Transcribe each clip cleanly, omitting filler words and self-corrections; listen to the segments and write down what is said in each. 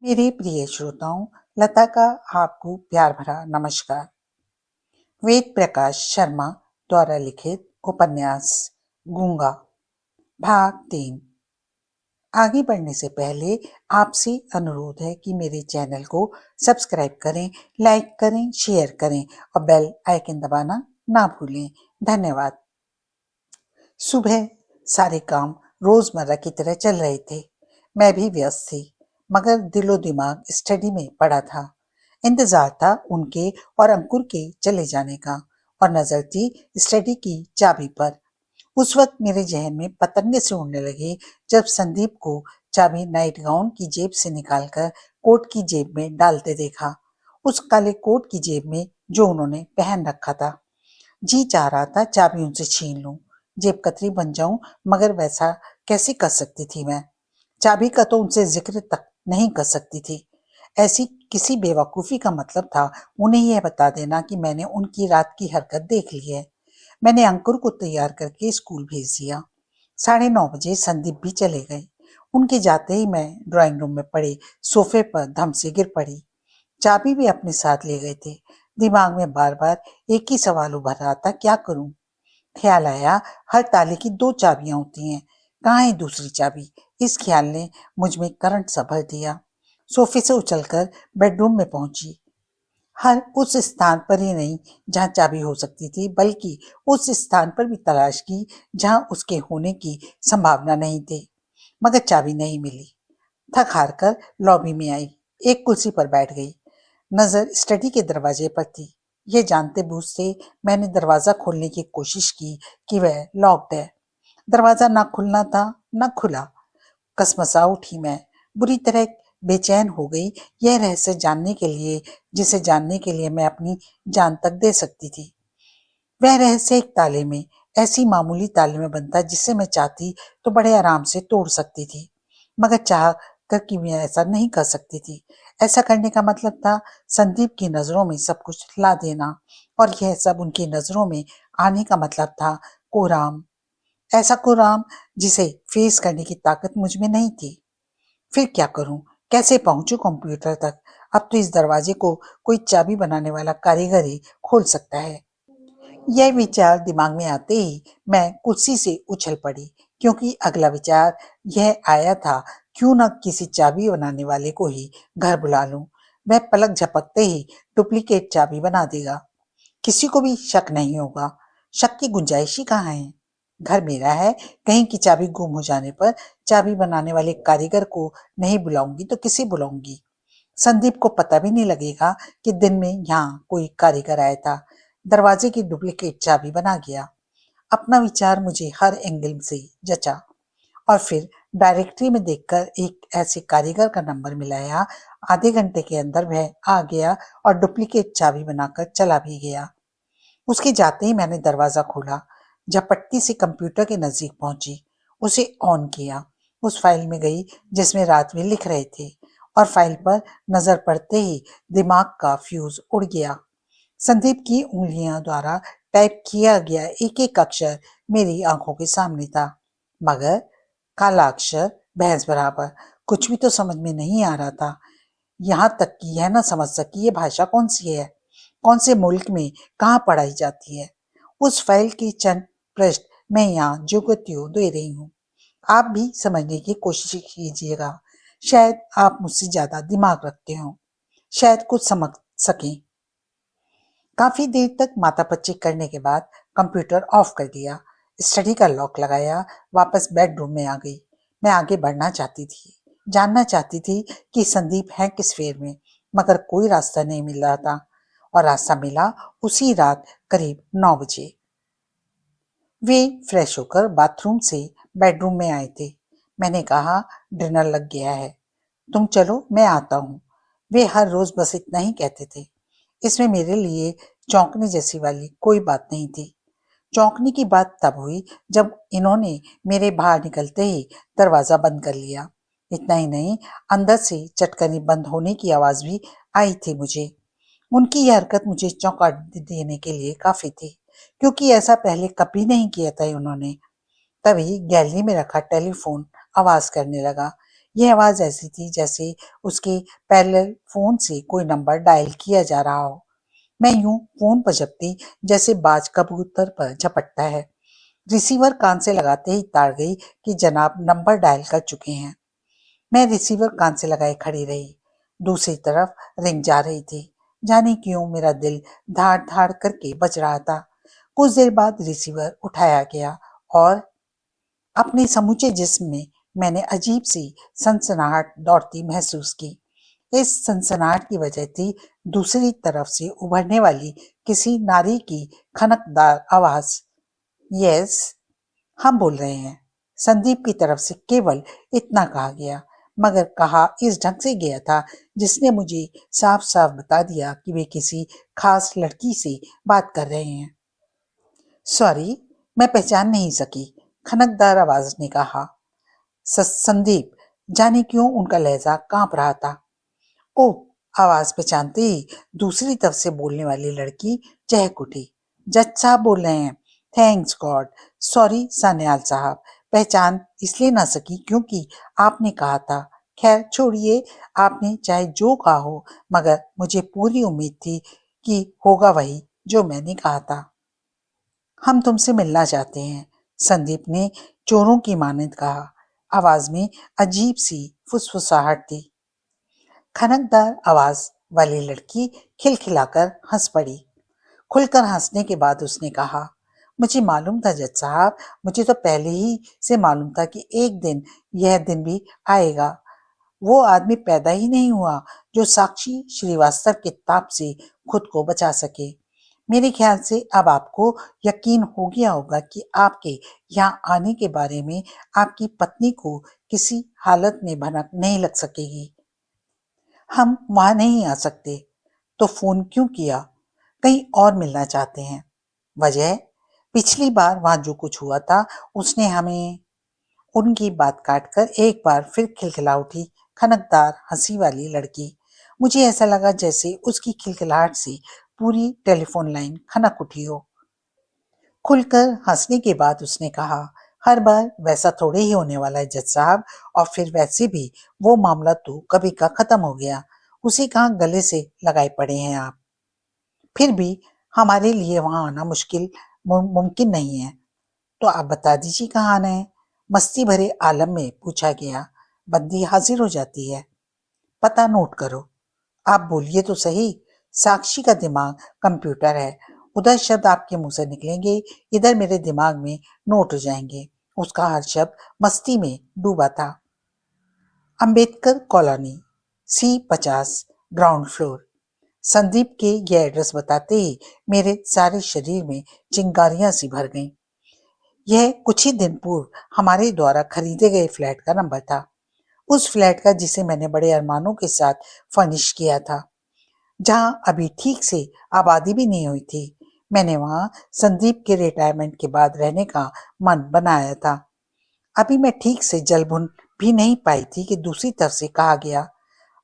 मेरे प्रिय श्रोताओं, लता का आपको प्यार भरा नमस्कार। वेद प्रकाश शर्मा द्वारा लिखित उपन्यास गूंगा भाग 3। आगे बढ़ने से पहले आपसे अनुरोध है कि मेरे चैनल को सब्सक्राइब करें, लाइक करें, शेयर करें और बेल आइकन दबाना ना भूलें। धन्यवाद। सुबह सारे काम रोजमर्रा की तरह चल रहे थे। मैं भी व्यस्त थी, मगर दिलो दिमाग स्टडी में पड़ा था। इंतजार था उनके और अंकुर के चले जाने का और नजर थी स्टडी की चाबी पर। उस वक्त मेरे जहन में पतंगे से उड़ने लगे जब संदीप को चाबी नाइट गाउन की जेब से निकालकर कोट की जेब में डालते देखा। उस काले कोट की जेब में जो उन्होंने पहन रखा था। जी चाह रहा था चाबी उनसे छीन लूं, जेब कतरी बन जाऊं, मगर वैसा कैसे कर सकती थी मैं? चाबी का तो उनसे जिक्र तक नहीं कर सकती थी। ऐसी किसी बेवकूफी का मतलब था उन्हें यह बता देना कि मैंने उनकी रात की हरकत देख ली है। मैंने अंकुर को तैयार करके स्कूल भेज दिया। 9:30 बजे संदीप भी चले गए। उनके जाते ही मैं ड्राइंग रूम में पड़े सोफे पर धम से गिर पड़ी। चाबी भी अपने साथ ले गए थे। दिमाग में बार बार एक ही सवाल उभर रहा था, क्या करूं? ख्याल आया, हर ताले की 2 चाबियां होती हैं, कहाँ है दूसरी चाबी? इस ख्याल ने मुझ में करंट सा भर दिया। सोफे से उछलकर बेडरूम में पहुंची। हर उस स्थान पर ही नहीं जहां चाबी हो सकती थी, बल्कि उस स्थान पर भी तलाश की जहां उसके होने की संभावना नहीं थी, मगर चाबी नहीं मिली। थक हार कर लॉबी में आई, एक कुर्सी पर बैठ गई। नजर स्टडी के दरवाजे पर थी। ये जानते बूझते मैंने दरवाजा खोलने की कोशिश की कि वह लॉक्ड है। दरवाजा ना खुलना था, ना खुला। कसमसा उठी मैं, बुरी तरह बेचैन हो गई, यह रहस्य जानने के लिए जिसे जानने के लिए मैं अपनी जान तक दे सकती थी। वह रहस्य एक ताले में, ऐसी मामूली ताले में बनता जिसे मैं चाहती तो बड़े आराम से तोड़ सकती थी, मगर चाह कर कि मैं ऐसा नहीं कर सकती थी। ऐसा करने का मतलब था संदीप की नजरों में सब कुछ ला देना, और यह सब उनकी नजरों में आने का मतलब था कोराम। ऐसा कोराम जिसे फेस करने की ताकत मुझ में नहीं थी। फिर क्या करूं? कैसे पहुंचूं कंप्यूटर तक? अब तो इस दरवाजे को कोई चाबी बनाने वाला कारीगर ही खोल सकता है। यह विचार दिमाग में आते ही मैं कुर्सी से उछल पड़ी, क्योंकि अगला विचार यह आया था, क्यों न किसी चाबी बनाने वाले को ही घर बुला लूं। वह पलक झपकते ही डुप्लीकेट चाबी बना देगा। किसी को भी शक नहीं होगा। शक की गुंजाइश ही कहाँ है? घर मेरा है, कहीं की चाबी गुम हो जाने पर चाबी बनाने वाले कारीगर को नहीं बुलाऊंगी तो किसे बुलाऊंगी? संदीप को पता भी नहीं लगेगा कि दिन में यहाँ कोई कारीगर आया था। दरवाजे की डुप्लीकेट चाबी बना गया। अपना विचार मुझे हर एंगल से जचा, और फिर डायरेक्टरी में देखकर एक ऐसे कारीगर का नंबर मिलाया। आधे घंटे के अंदर वह आ गया और डुप्लीकेट चाबी बनाकर चला भी गया। उसके जाते ही मैंने दरवाजा खोला, झपट्टी से कंप्यूटर के नजदीक पहुंची, उसे ऑन किया, उस फाइल में गई जिसमें रात में लिख रहे थे, और फाइल पर नजर पड़ते ही दिमाग का फ्यूज उड़ गया। संदीप की उंगलियों द्वारा टाइप किया गया एक एक अक्षर मेरी आंखों के सामने था, मगर काला अक्षर भैंस बराबर। कुछ भी तो समझ में नहीं आ रहा था। यहाँ तक कि यह न समझ सकी ये भाषा कौन सी है, कौन से मुल्क में कहाँ पढ़ाई जाती है। उस फाइल की चंद पृष्ठ मैं यहाँ जो को त्यों दे रही हूँ। आप भी समझने की कोशिश कीजिएगा। शायद आप मुझसे ज्यादा दिमाग रखते हो, शायद कुछ समझ सकें। काफी देर तक माथापच्ची करने के बाद कंप्यूटर ऑफ कर दिया, स्टडी का लॉक लगाया, वापस बेडरूम में आ गई। मैं आगे बढ़ना चाहती थी, जानना चाहती थी कि संदीप है किस फेर में, मगर कोई रास्ता नहीं मिल रहा था। और रास्ता मिला उसी रात करीब 9 बजे। वे फ्रेश होकर बाथरूम से बेडरूम में आए थे। मैंने कहा, डिनर लग गया है, तुम चलो मैं आता हूँ। वे हर रोज बस इतना ही कहते थे। इसमें मेरे लिए चौंकने जैसी वाली कोई बात नहीं थी। चौंकने की बात तब हुई जब इन्होंने मेरे बाहर निकलते ही दरवाजा बंद कर लिया। इतना ही नहीं, अंदर से चटकनी बंद होने की आवाज भी आई थी मुझे। उनकी यह हरकत मुझे चौंका देने के लिए काफी थी, क्योंकि ऐसा पहले कभी नहीं किया था उन्होंने। तभी गैलरी में रखा टेलीफोन आवाज करने लगा। यह आवाज ऐसी थी जैसे उसके पैरेलल फोन से कोई नंबर डायल किया जा रहा हो। मैं यूं फोन पर झपटी जैसे बाज कबूतर पर झपटता है। रिसीवर कान से लगाते ही ताड़ गई कि जनाब नंबर डायल कर चुके हैं। मैं रिसीवर कान से लगाए खड़ी रही। दूसरी तरफ रिंग जा रही थी। जाने क्यों मेरा दिल धाड़ धाड़ करके बज रहा था। कुछ देर बाद रिसीवर उठाया गया और अपने समूचे जिस्म में मैंने अजीब सी सनसनाहट दौड़ती महसूस की। इस सनसनाहट की वजह थी दूसरी तरफ से उभरने वाली किसी नारी की खनकदार आवाज। यस, हम बोल रहे हैं। संदीप की तरफ से केवल इतना कहा गया, मगर कहा इस ढंग से गया था जिसने मुझे साफ साफ बता दिया कि वे किसी खास लड़की से बात कर रहे हैं। सॉरी, मैं पहचान नहीं सकी, खनकदार आवाज ने कहा। संदीप, जाने क्यों उनका लहजा कांप रहा था। ओह, आवाज पहचानते ही दूसरी तरफ से बोलने वाली लड़की चहक उठी। जज साहब बोल रहे हैं। Thanks God. सॉरी सान्याल साहब, पहचान इसलिए ना सकी क्योंकि आपने कहा था। खैर छोड़िए, आपने चाहे जो कहा हो, मगर मुझे पूरी उम्मीद थी कि होगा वही जो मैंने कहा था। हम तुमसे मिलना चाहते हैं, संदीप ने चोरों की मानंद कहा। आवाज में अजीब सी फुसफुसाहट थी। खनकदार आवाज वाली लड़की खिलखिलाकर हंस पड़ी। खुलकर हंसने के बाद उसने कहा, मुझे मालूम था जज साहब, मुझे तो पहले ही से मालूम था कि एक दिन यह दिन भी आएगा। वो आदमी पैदा ही नहीं हुआ जो साक्षी श्रीवास्तव के ताप से खुद को बचा सके। मेरे ख्याल से अब आपको यकीन हो गया होगा कि आपके यहाँ आने के बारे में आपकी पत्नी को किसी हालत में भनक नहीं लग सकेगी। हम वहां नहीं आ सकते तो फोन क्यों किया? कहीं और मिलना चाहते हैं। वजह? पिछली बार वहां जो कुछ हुआ था उसने हमें। उनकी बात काटकर एक बार फिर खिलखिला उठी खनकदार हंसी वाली लड़की। मुझे ऐसा लगा जैसे उसकी खिलखिलाहट से पूरी टेलीफोन लाइन खनक उठी हो। खुलकर हंसने के बाद उसने कहा, हर बार वैसा थोड़े ही होने वाला है जज साहब, और फिर वैसे भी वो मामला तो कभी का खत्म हो गया। उसे कहाँ गले से लगाए पड़े हैं आप। फिर भी हमारे लिए वहां आना मुमकिन नहीं है। तो आप बता दीजिए कहाँ आना है? मस्ती भरे आलम में पूछा गया। बंदी हाजिर हो जाती है। पता नोट करो। आप बोलिए तो सही। साक्षी का दिमाग कंप्यूटर है। उधर शब्द आपके मुंह से निकलेंगे, इधर मेरे दिमाग में नोट हो जाएंगे। उसका हर शब्द मस्ती में डूबा था। Ambedkar colony, C50, ground floor. Sandeep के यह एड्रेस बताते ही मेरे सारे शरीर में चिंगारियां सी भर गईं। यह कुछ ही दिन पूर्व हमारे द्वारा खरीदे गए फ्लैट का नंबर था। उस फ्लैट का जिसे मैंने बड़े अरमानों के साथ फर्निश किया था, जहां अभी ठीक से आबादी भी नहीं हुई थी। मैंने वहां संदीप के रिटायरमेंट के बाद रहने का मन बनाया था। अभी मैं ठीक से जल भुन भी नहीं पाई थी कि दूसरी तरफ से कहा गया,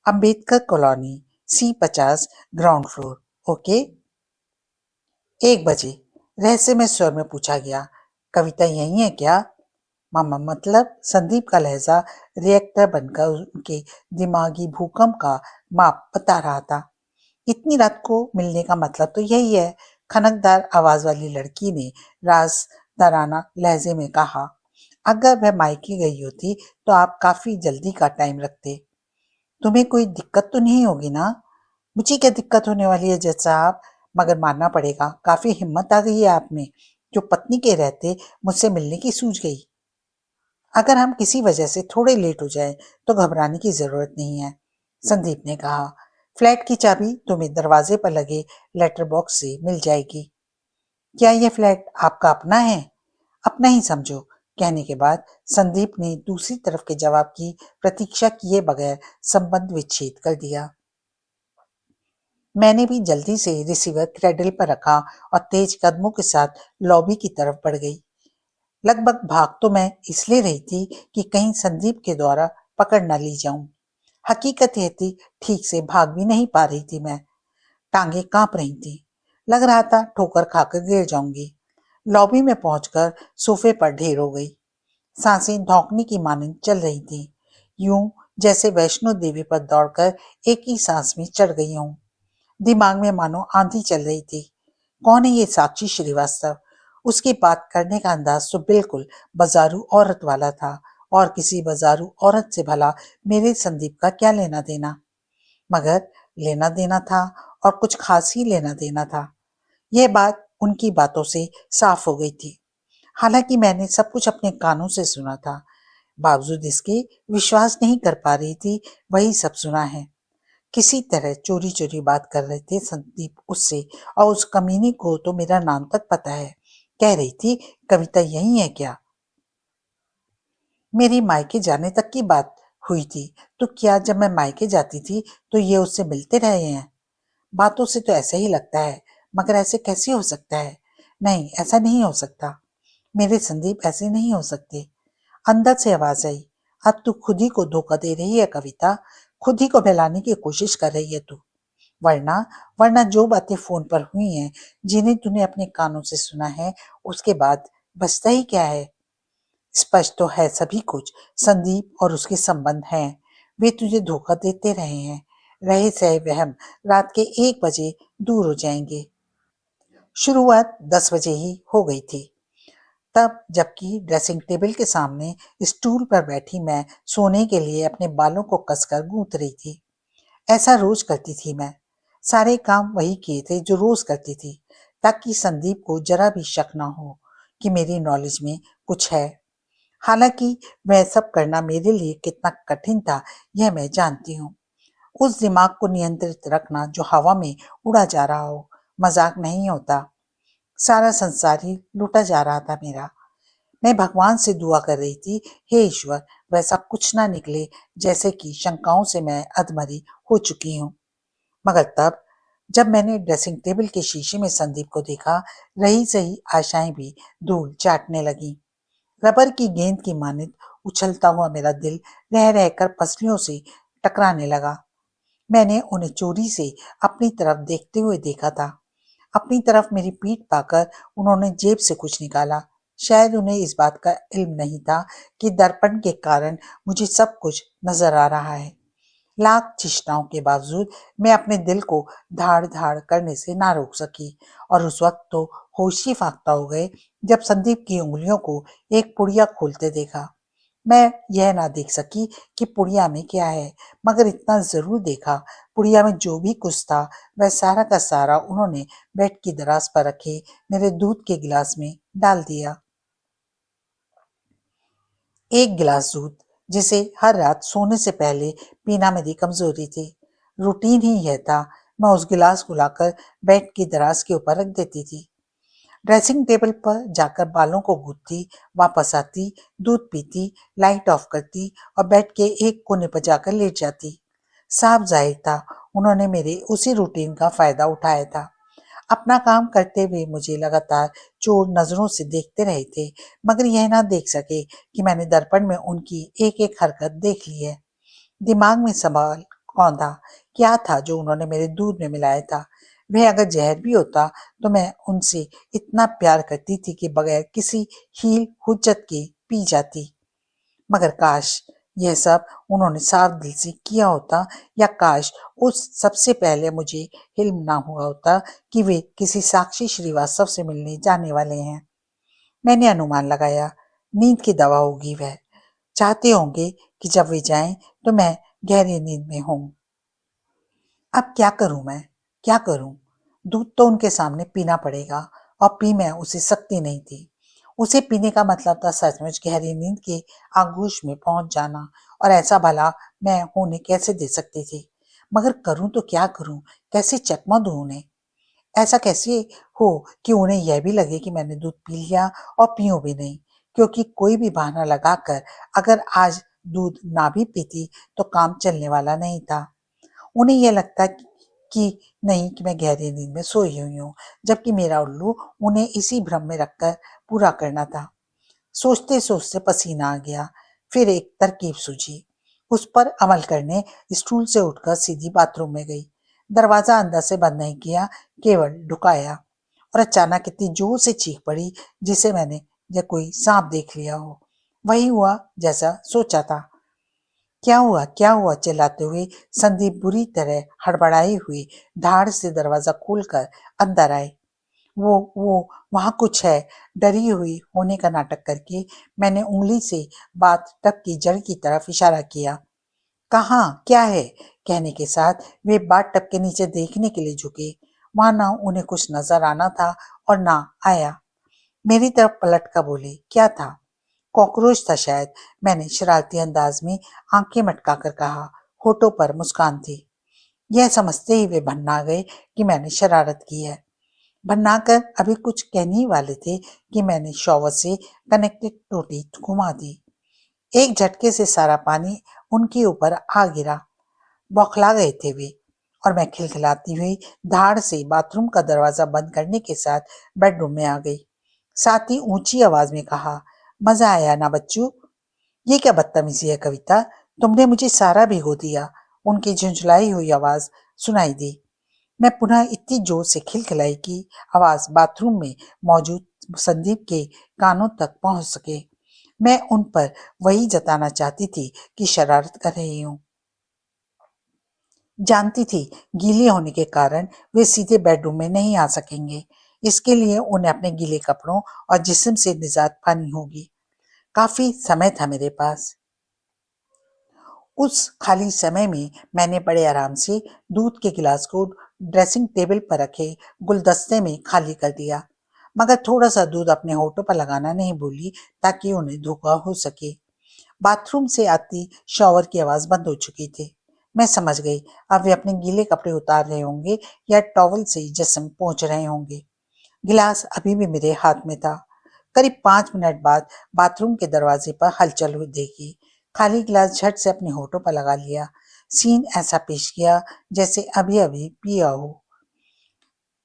Ambedkar colony, C50, ground floor. Okay. 1 बजे रहस्यमय स्वर में पूछा गया, कविता यही है क्या? मामा मतलब? संदीप का लहजा रिएक्टर बनकर उनके दिमागी भूकंप का माप बता रहा था। इतनी रात को मिलने का मतलब तो यही है, खनकदार आवाज वाली लड़की ने राजदाराना लहजे में कहा। अगर वह मायके गई होती तो आप काफी जल्दी का टाइम रखते। तुम्हें कोई दिक्कत तो नहीं होगी ना? मुझे क्या दिक्कत होने वाली है जज साहब, मगर मानना पड़ेगा काफी हिम्मत आ गई है आप में, जो पत्नी के रहते मुझसे मिलने की सूझ गई। अगर हम किसी वजह से थोड़े लेट हो जाए तो घबराने की जरूरत नहीं है, संदीप ने कहा। फ्लैट की चाबी तुम्हें दरवाजे पर लगे लेटर बॉक्स से मिल जाएगी। क्या यह फ्लैट आपका अपना है? अपना ही समझो, कहने के बाद संदीप ने दूसरी तरफ के जवाब की प्रतीक्षा किए बगैर संबंध विच्छेद कर दिया। मैंने भी जल्दी से रिसीवर क्रेडल पर रखा और तेज कदमों के साथ लॉबी की तरफ बढ़ गई। लगभग भाग तो मैं इसलिए रही थी कि कहीं संदीप के द्वारा पकड़ न ली जाऊं। हकीकत यह थी, ठीक से भाग भी नहीं पा रही थी मैं। टांगे कांप रही थी। लग रहा था ठोकर खाकर गिर जाऊंगी। लॉबी में पहुंचकर सोफे पर ढेर हो गई। सांसें धौंकने की मानंद चल रही थी। यूं जैसे वैष्णो देवी पर दौड़कर एक ही सांस में चढ़ गई हूँ। दिमाग में मानो आंधी चल रही थी। कौन है ये साक्षी श्रीवास्तव? उसकी बात करने का अंदाज तो बिल्कुल बाजारू औरत वाला था, और किसी बाजारू औरत से भला मेरे संदीप का क्या लेना देना? मगर लेना देना था, और कुछ खास ही लेना देना था। यह बात उनकी बातों से साफ हो गई थी। हालांकि मैंने सब कुछ अपने कानों से सुना था, बावजूद इसके विश्वास नहीं कर पा रही थी वही सब सुना है। किसी तरह चोरी चोरी बात कर रहे थे संदीप उससे, और उस कमीनी को तो मेरा नाम तक पता है। कह रही थी, कविता यही है क्या? मेरी मायके जाने तक की बात हुई थी, तो क्या जब मैं मायके जाती थी तो ये उससे मिलते रहे हैं? बातों से तो ऐसा ही लगता है, मगर ऐसे कैसे हो सकता है? नहीं, ऐसा नहीं हो सकता। मेरे संदीप ऐसे नहीं हो सकते। अंदर से आवाज आई, अब तू खुद ही को धोखा दे रही है कविता, खुद ही को बहलाने की कोशिश कर रही है तू। वरना वरना जो बातें फोन पर हुई हैं, जिन्हें तूने अपने कानों से सुना है, उसके बाद बचता ही क्या है? स्पष्ट तो है सभी कुछ। संदीप और उसके संबंध हैं। वे तुझे धोखा देते रहे हैं। रहे सहे वहम रात के 1 बजे दूर हो जाएंगे। शुरुआत 10 बजे ही हो गई थी। तब जबकि ड्रेसिंग टेबल के सामने स्टूल पर बैठी मैं सोने के लिए अपने बालों को कसकर गूंथ रही थी। ऐसा रोज करती थी मैं। सारे काम वही किए थे जो रोज करती थी, ताकि संदीप को जरा भी शक ना हो कि मेरी नॉलेज में कुछ है। हालांकि वह सब करना मेरे लिए कितना कठिन था, यह मैं जानती हूँ। उस दिमाग को नियंत्रित रखना जो हवा में उड़ा जा रहा हो, मजाक नहीं होता। सारा संसार ही लूटा जा रहा था मेरा। मैं भगवान से दुआ कर रही थी, हे ईश्वर, वैसा कुछ ना निकले जैसे कि शंकाओं से मैं अधमरी हो चुकी हूँ। मगर तब जब मैंने ड्रेसिंग टेबल के शीशे में संदीप को देखा, रही सही आशाएं भी धूल चाटने लगी। रबर की गेंद की मानित उछलता हुआ मेरा दिल रह रहकर पसलियों से टकराने लगा। मैंने उन्हें चोरी से अपनी तरफ देखते हुए देखा था। अपनी तरफ मेरी पीठ पाकर उन्होंने जेब से कुछ निकाला। शायद उन्हें इस बात का इल्म नहीं था कि दर्पण के कारण मुझे सब कुछ नजर आ रहा है। लाख चेष्टाओं के बावजूद मैं अपने दिल को धाड़ धाड़ करने से ना रोक सकी, और उस वक्त तो होश ही फाख्ता हो गए जब संदीप की उंगलियों को एक पुड़िया खोलते देखा। मैं यह ना देख सकी कि पुड़िया में क्या है, मगर इतना जरूर देखा, पुड़िया में जो भी कुछ था वह सारा का सारा उन्होंने बेड की दराज पर रखे मेरे दूध के गिलास में डाल दिया। एक गिलास दूध जिसे हर रात सोने से पहले पीना मेरी कमजोरी थी। रूटीन ही यह था। मैं उस गिलास को लाकर बेड की दराज के ऊपर रख देती थी। ड्रेसिंग टेबल पर जाकर बालों को गूंथती, वापस आती, दूध पीती, लाइट ऑफ करती और बेड के एक कोने पर जाकर लेट जाती। साफ जाहिर था उन्होंने मेरे उसी रूटीन का फायदा उठाया था। अपना काम करते हुए मुझे लगातार चोर नजरों से देखते रहे थे, मगर यह ना देख सके कि मैंने दर्पण में उनकी एक एक हरकत देख ली है। दिमाग में सवाल कौंधा, क्या था जो उन्होंने मेरे दूध में मिलाया था? वह अगर जहर भी होता तो मैं उनसे इतना प्यार करती थी कि बगैर किसी हील हुज्जत के पी जाती। मगर काश यह सब उन्होंने साफ दिल से किया होता, या काश उस सबसे पहले मुझे इल्म ना हुआ होता कि वे किसी साक्षी श्रीवास्तव से मिलने जाने वाले हैं। मैंने अनुमान लगाया, नींद की दवा होगी वह। चाहते होंगे कि जब वे जाएं तो मैं गहरी नींद में हूं। अब क्या करूं मैं? क्या करूं? दूध तो उनके सामने पीना पड़ेगा, और पी मैं उसे सकती नहीं थी। उसे पीने का मतलब था सचमुच गहरी नींद के आगोश में पहुंच जाना, और ऐसा भला मैं होने कैसे दे सकती थी? मगर करूं तो क्या करूं? कैसे चकमा दूं उन्हें? ऐसा कैसे हो कि उन्हें यह भी लगे कि मैंने दूध पी लिया और पीऊं भी नहीं? क्योंकि कोई भी बहाना लगाकर अगर आज दूध ना भी पीती तो काम चलने वाला नहीं था। उन्हें यह लगता कि नहीं कि मैं गहरी नींद में सोई हुई हूँ, जबकि मेरा उल्लू उन्हें इसी भ्रम में रखकर पूरा करना था। सोचते सोचते पसीना आ गया। फिर एक तरकीब सूझी। उस पर अमल करने स्टूल से उठकर सीधी बाथरूम में गई। दरवाजा अंदर से बंद नहीं किया, केवल ढुकाया, और अचानक इतनी जोर से चीख पड़ी जिसे मैंने जब कोई सांप देख लिया हो। वही हुआ जैसा सोचा था। क्या हुआ चिल्लाते हुए संदीप बुरी तरह हड़बड़ाई हुई धाड़ से दरवाजा खोलकर अंदर आए। वो वहां कुछ है। डरी हुई होने का नाटक करके मैंने उंगली से बात टब की जड़ की तरफ इशारा किया। कहाँ क्या है? कहने के साथ वे बाथ टब के नीचे देखने के लिए झुके। वहां ना उन्हें कुछ नजर आना था और ना आया। मेरी तरफ पलट कर बोले, क्या था? कॉकरोच था शायद, मैंने शरारती अंदाज में आंखें मटकाकर कहा। होठों पर मुस्कान थी। यह समझते ही वे भन्ना गए कि मैंने शरारत की है। भन्नाकर अभी कुछ कहने ही वाले थे कि मैंने शॉवर से कनेक्टेड टोटी घुमा दी। एक झटके से सारा पानी उनके ऊपर आ गिरा। बौखला गए थे वे और मैं खिलखिलाती हुई धाड़ से बाथरूम का दरवाजा बंद करने के साथ बेडरूम में आ गई। साथ ही ऊंची आवाज में कहा, मजा आया ना बच्चू? ये क्या बदतमीजी है कविता, तुमने मुझे सारा भिगो दिया। उनकी झुंझलाई हुई आवाज सुनाई दी। मैं पुनः इतनी जोर से खिलखिलाई कि आवाज बाथरूम में मौजूद संदीप के कानों तक पहुंच सके। मैं उन पर वही जताना चाहती थी कि शरारत कर रही हूँ। जानती थी गीले होने के कारण वे सीधे बेडरूम में नहीं आ सकेंगे। इसके लिए उन्हें अपने गीले कपड़ों और जिस्म से निजात पानी होगी। काफी समय था मेरे पास। उस खाली समय में मैंने बड़े आराम से दूध के गिलास को ड्रेसिंग टेबल पर रखे गुलदस्ते में खाली कर दिया, मगर थोड़ा सा दूध अपने होठों पर लगाना नहीं भूली ताकि उन्हें धोखा हो सके। बाथरूम से आती शॉवर की आवाज बंद हो चुकी थी। मैं समझ गई अब वे अपने गीले कपड़े उतार रहे होंगे या टॉवल से जिस्म पोंछ रहे होंगे। गिलास अभी भी मेरे हाथ में था। करीब 5 मिनट बाद बाथरूम के दरवाजे पर हलचल हुई देखी। खाली गिलास झट से अपने होठों पर लगा लिया। सीन ऐसा पेश किया जैसे अभी अभी पिया हो।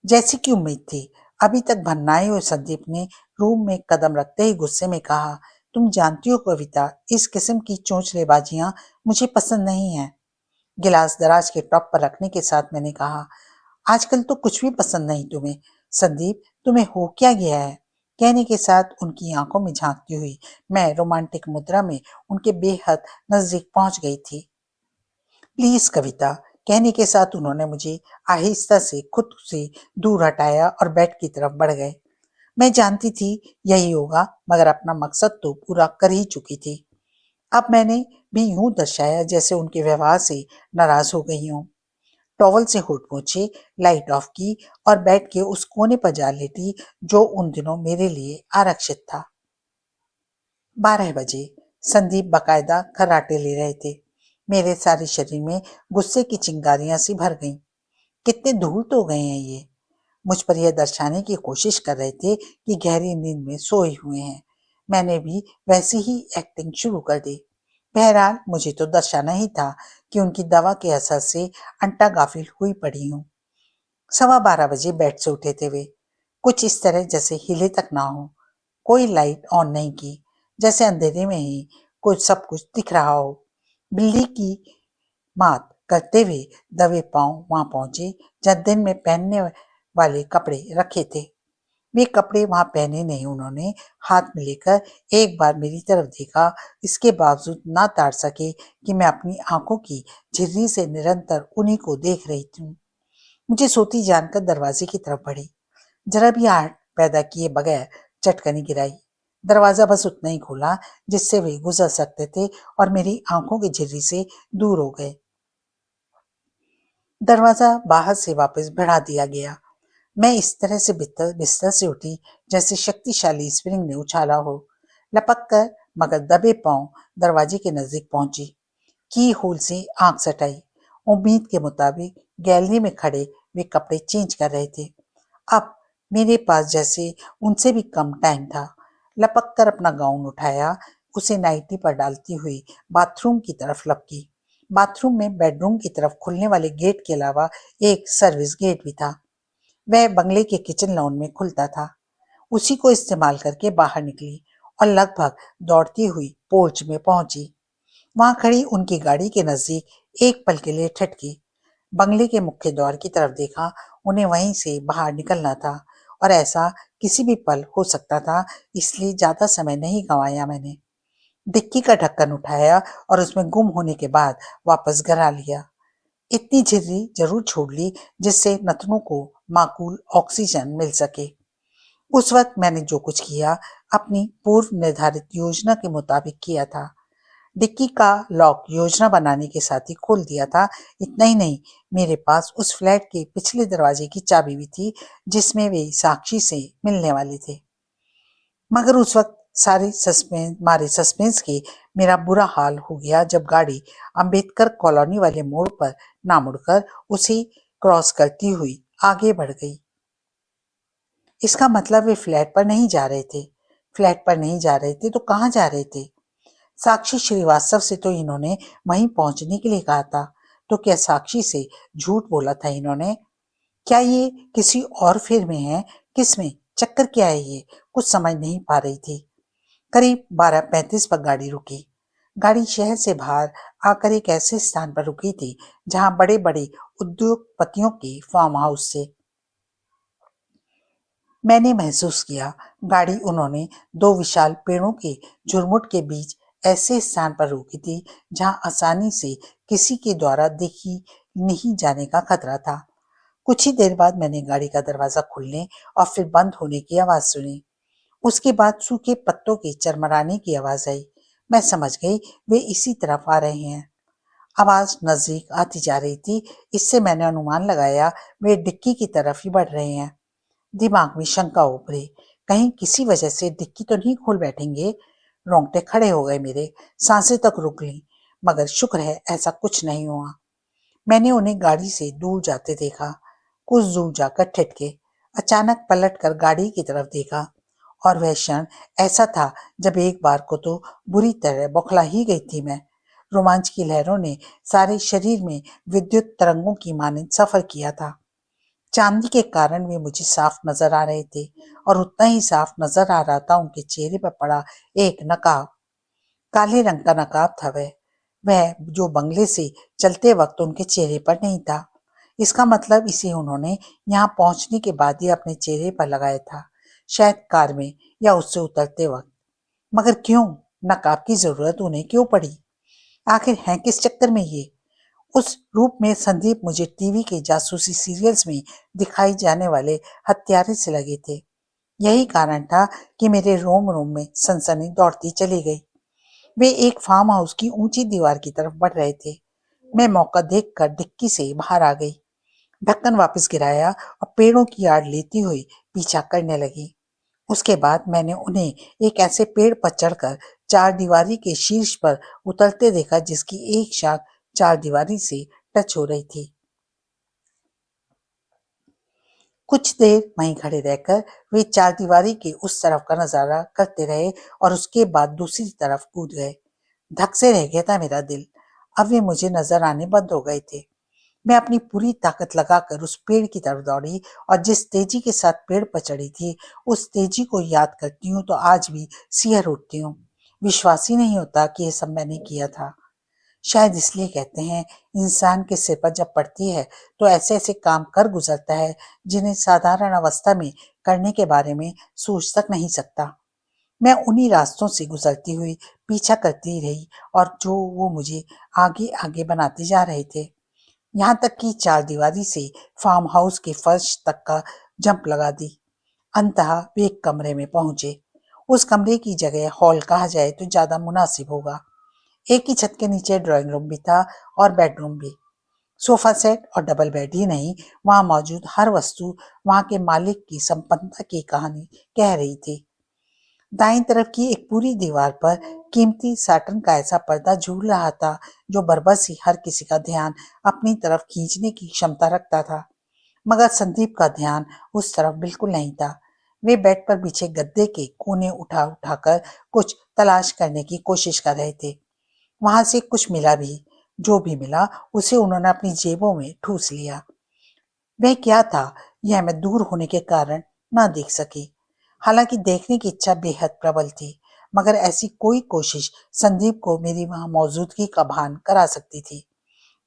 जैसी कि उम्मीद थी। अभी तक भन्नाए हुए संदीप ने रूम में कदम रखते ही गुस्से में कहा, तुम जानती हो कविता, इस किस्म की चोंचलेबाजियां मुझे पसंद नहीं है। गिलास दराज के टॉप पर रखने के साथ मैंने कहा, आजकल तो कुछ भी पसंद नहीं तुम्हें। संदीप, तुम्हें हो क्या गया है? कहने के साथ उनकी आंखों में झांकती हुई मैं रोमांटिक मुद्रा में उनके बेहद नजदीक पहुंच गई थी। प्लीज कविता, कहने के साथ उन्होंने मुझे आहिस्ता से खुद से दूर हटाया और बेड की तरफ बढ़ गए। मैं जानती थी यही होगा, मगर अपना मकसद तो पूरा कर ही चुकी थी। अब मैंने भी यूं दर्शाया जैसे उनके व्यवहार से नाराज हो गई हूं। टॉवल से होठ पोंछे, लाइट ऑफ की और बेड के उस कोने पर जा लेटी जो उन दिनों मेरे लिए आरक्षित था। 12 बजे संदीप बाकायदा खर्राटे ले रहे थे। मेरे सारे शरीर में गुस्से की चिंगारियां सी भर गईं। कितने धूल तो गए हैं ये। मुझ पर यह दर्शाने की कोशिश कर रहे थे कि गहरी नींद में सोए हुए हैं। मैंने भी वैसी ही एक्टिंग शुरू कर दी। बहरहाल मुझे तो दर्शाना ही था कि उनकी दवा के असर से अंटा गाफिल हुई पड़ी हूँ। 12:15 बजे बेड से उठे थे वे, कुछ इस तरह जैसे हिले तक ना हो। कोई लाइट ऑन नहीं की, जैसे अंधेरे में ही कुछ सब कुछ दिख रहा हो। बिल्ली की मात करते हुए दबे पांव वहां पहुंचे जहां दिन में पहनने वाले कपड़े रखे थे। वे कपड़े वहां पहने नहीं उन्होंने। हाथ में लेकर एक बार मेरी तरफ देखा, इसके बावजूद ना ताड़ सके कि मैं अपनी आंखों की झिर्री से निरंतर उन्हीं को देख रही थी। मुझे सोती जानकर दरवाजे की तरफ बढ़ी। जरा भी आहट पैदा किए बगैर चटकनी गिराई। दरवाजा बस उतना ही खोला जिससे वे गुजर सकते थे और मेरी आंखों की झिर्री से दूर हो गए। दरवाजा बाहर से वापस बढ़ा दिया गया। मैं इस तरह से बिस्तर से उठी जैसे शक्तिशाली स्प्रिंग ने उछाला हो। लपक कर मगर दबे पांव दरवाजे के नजदीक पहुंची। की होल से आंख सटाई। उम्मीद के मुताबिक गैलरी में खड़े वे कपड़े चेंज कर रहे थे। अब मेरे पास जैसे उनसे भी कम टाइम था। लपक कर अपना गाउन उठाया, उसे नाइटी पर डालती हुई बाथरूम की तरफ लपकी। बाथरूम में बेडरूम की तरफ खुलने वाले गेट के अलावा एक सर्विस गेट भी था। वह बंगले के किचन लॉन में खुलता था। उसी को इस्तेमाल करके बाहर निकली और लगभग दौड़ती हुई पोर्च में पहुंची। वहां खड़ी उनकी गाड़ी के नजदीक एक पल के लिए ठटकी। बंगले के मुख्य द्वार की तरफ देखा। उन्हें वहीं से बाहर निकलना था और ऐसा किसी भी पल हो सकता था, इसलिए ज्यादा समय नहीं गंवाया मैंने। डिक्की का ढक्कन उठाया और उसमें गुम होने के बाद वापस घर आ लिया। इतनी झिर्री जरूर छोड़ ली जिससे नथनों को माकूल ऑक्सीजन मिल सके। उस वक्त मैंने जो कुछ किया अपनी पूर्व निर्धारित योजना के मुताबिक किया था। डिक्की का लॉक योजना बनाने के साथ ही खोल दिया था। इतना ही नहीं, मेरे पास उस फ्लैट के पिछले दरवाजे की चाबी भी थी जिसमें वे साक्षी से मिलने वाले थे। मगर उस वक्त मारे सस्पेंस के मेरा बुरा हाल हो गया जब गाड़ी अंबेडकर कॉलोनी वाले मोड़ पर ना मुड़कर उसे क्रॉस करती हुई आगे बढ़ गई। इसका मतलब वे फ्लैट पर नहीं जा रहे थे। फ्लैट पर नहीं जा रहे थे तो कहाँ जा रहे थे? साक्षी श्रीवास्तव से तो इन्होंने वहीं पहुंचने के लिए कहा था, तो क्या साक्षी से झूठ बोला था इन्होंने? क्या ये किसी और फिर में है? किस में? चक्कर क्या है ये? कुछ समझ नहीं पा रही थी। करीब 12:35 पर गाड़ी रुकी। गाड़ी शहर से बाहर आकर एक ऐसे स्थान पर रुकी थी जहां बड़े बड़े उद्योगपतियों के फार्म हाउस थे। मैंने महसूस किया गाड़ी उन्होंने दो विशाल पेड़ों के झुरमुट के बीच ऐसे स्थान पर रोकी थी जहां आसानी से किसी के द्वारा देखी नहीं जाने का खतरा था। कुछ ही देर बाद मैंने गाड़ी का दरवाजा खुलने और फिर बंद होने की आवाज सुनी। उसके बाद सूखे पत्तों के चरमराने की आवाज आई। मैं समझ गई वे इसी तरफ आ रहे हैं। आवाज नजदीक आती जा रही थी। इससे मैंने अनुमान लगाया वे डिक्की की तरफ ही बढ़ रहे हैं। दिमाग में शंका उभरी, कहीं किसी वजह से डिक्की तो नहीं खोल बैठेंगे। रोंगटे खड़े हो गए मेरे, सांसें तक रुक लीं, मगर शुक्र है ऐसा कुछ नहीं हुआ। मैंने उन्हें गाड़ी से दूर जाते देखा। कुछ दूर जाकर ठिठके, अचानक पलटकर गाड़ी की तरफ देखा और वह क्षण ऐसा था जब एक बार को तो बुरी तरह बौखला ही गई थी मैं। रोमांच की लहरों ने सारे शरीर में विद्युत तरंगों की मानंद सफर किया था। चांदी के कारण वे मुझे साफ नजर आ रहे थे और उतना ही साफ नजर आ रहा था उनके चेहरे पर पड़ा एक नकाब। काले रंग का नकाब था वह जो बंगले से चलते वक्त उनके चेहरे पर नहीं था। इसका मतलब इसे उन्होंने यहाँ पहुंचने के बाद ही अपने चेहरे पर लगाया था, शायद कार में या उससे उतरते वक्त। मगर क्यों? नकाब की जरूरत उन्हें क्यों पड़ी? आखिर हैं किस चक्कर में ये? उस रूप में संदीप मुझे टीवी के जासूसी सीरियल्स में दिखाई जाने वाले हत्यारे से लगे थे। यही कारण था कि मेरे रोम रोम में सनसनी दौड़ती चली गई। वे एक फार्म हाउस की ऊंची दीवार की तरफ बढ़ रहे थे। मैं मौका देखकर डिक्की से बाहर आ गई, ढक्कन वापस गिराया और पेड़ों की आड़ लेती हुई पीछा करने लगी। उसके बाद मैंने उन्हें एक ऐसे पेड़ पर चढ़कर चार दीवारी के शीर्ष पर उतरते देखा जिसकी एक शाख चार दीवारी से टच हो रही थी। कुछ देर वहीं खड़े रहकर वे चार दीवारी के उस तरफ का नजारा करते रहे और उसके बाद दूसरी तरफ कूद गए। धक से रह गया था मेरा दिल। अब वे मुझे नजर आने बंद हो गए थे। मैं अपनी पूरी ताकत लगाकर उस पेड़ की तरफ दौड़ी और जिस तेजी के साथ पेड़ पर चढ़ी थी उस तेजी को याद करती हूँ तो आज भी सिहर उठती हूँ। विश्वास ही नहीं होता कि यह सब मैंने किया था। शायद इसलिए कहते हैं इंसान के सिर पर जब पड़ती है तो ऐसे ऐसे काम कर गुजरता है जिन्हें साधारण अवस्था में करने के बारे में सोच तक नहीं सकता। मैं उन्हीं रास्तों से गुजरती हुई पीछा करती रही और जो वो मुझे आगे आगे बनाते जा रहे थे, यहाँ तक कि चार दीवारी से फार्म हाउस के फर्श तक का जंप लगा दी। अंततः वे एक कमरे में पहुंचे। उस कमरे की जगह हॉल कहा जाए तो ज्यादा मुनासिब होगा। एक ही छत के नीचे ड्राइंग रूम भी था और बेडरूम भी। सोफा सेट और डबल बेड ही नहीं, वहां मौजूद हर वस्तु वहां के मालिक की संपन्नता की कहानी कह रही थी। दाईं तरफ की एक पूरी दीवार पर कीमती साटन का ऐसा पर्दा झूल रहा था जो बरबस ही हर किसी का ध्यान अपनी तरफ खींचने की क्षमता रखता था। मगर संदीप का ध्यान उस तरफ बिल्कुल नहीं था। वे बेड पर बिछे गद्दे के कोने उठा उठाकर कुछ तलाश करने की कोशिश कर रहे थे। वहां से कुछ मिला भी। जो भी मिला उसे उन्होंने अपनी जेबों में ठूस लिया। वह क्या था यह मैं दूर होने के कारण न देख सकी। हालांकि देखने की इच्छा बेहद प्रबल थी, मगर ऐसी कोई कोशिश संदीप को मेरी वहां मौजूदगी का भान करा सकती थी।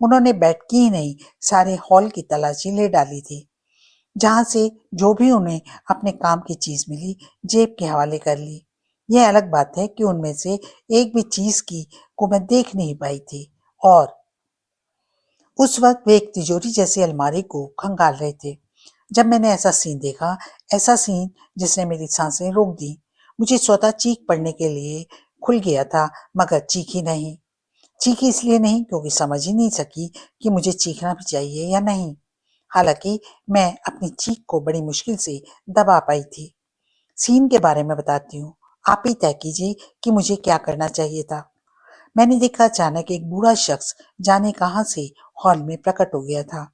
उन्होंने बेड की ही नहीं, सारे हॉल की तलाशी ले डाली थी। जहां से जो भी उन्हें अपने काम की चीज मिली जेब के हवाले कर ली। यह अलग बात है कि उनमें से एक भी चीज की को मैं देख नहीं पाई थी और उस वक्त वे एक तिजोरी जैसी अलमारी को खंगाल रहे थे। जब मैंने ऐसा सीन देखा, ऐसा सीन जिसने मेरी सांसें रोक दी। मुझे स्वतः चीख पड़ने के लिए खुल गया था, मगर चीखी नहीं। चीखी इसलिए नहीं क्योंकि समझ ही नहीं सकी कि मुझे चीखना भी चाहिए या नहीं। हालांकि मैं अपनी चीख को बड़ी मुश्किल से दबा पाई थी। सीन के बारे में बताती हूँ, आप ही तय कीजिए कि मुझे क्या करना चाहिए था। मैंने देखा अचानक एक बूढ़ा शख्स जाने कहां से हॉल में प्रकट हो गया था।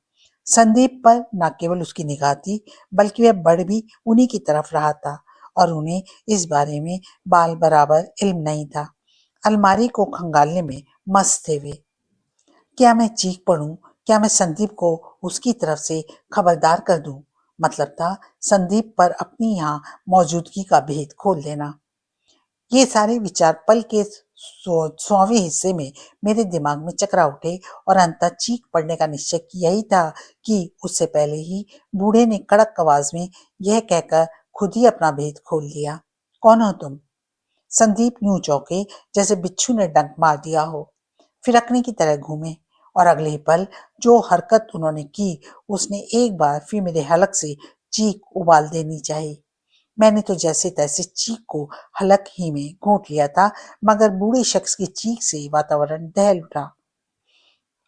संदीप पर न केवल उसकी निगाह थी, बल्कि वह बढ़ भी उन्हीं की तरफ रहा था और उन्हें इस बारे में बाल बराबर इल्म नहीं था। अलमारी को खंगालने में मस्त थे वे। क्या मैं चीख पड़ूं? क्या मैं संदीप को उसकी तरफ से खबरदार कर दूं? मतलब था संदीप पर अपनी यहाँ मौजूदगी का भेद खोल देना। ये सारे विचार पल के 100वें हिस्से में मेरे दिमाग में चकरा उठे और अंततः चीख पड़ने का निश्चय किया ही था कि उससे पहले ही बूढ़े ने कड़क आवाज में यह कहकर खुद ही अपना भेद खोल दिया। कौन हो तुम? संदीप यूं चौंके जैसे बिच्छू ने डंक मार दिया हो। फिरकने की तरह घूमे और अगले ही पल जो हरकत उन्होंने की, उसने एक बार फिर मेरे हलक से चीख उबाल देनी चाहिए। मैंने तो जैसे तैसे चीख को हलक ही में घोंट लिया था, मगर बूढ़े शख्स की चीख से वातावरण दहल उठा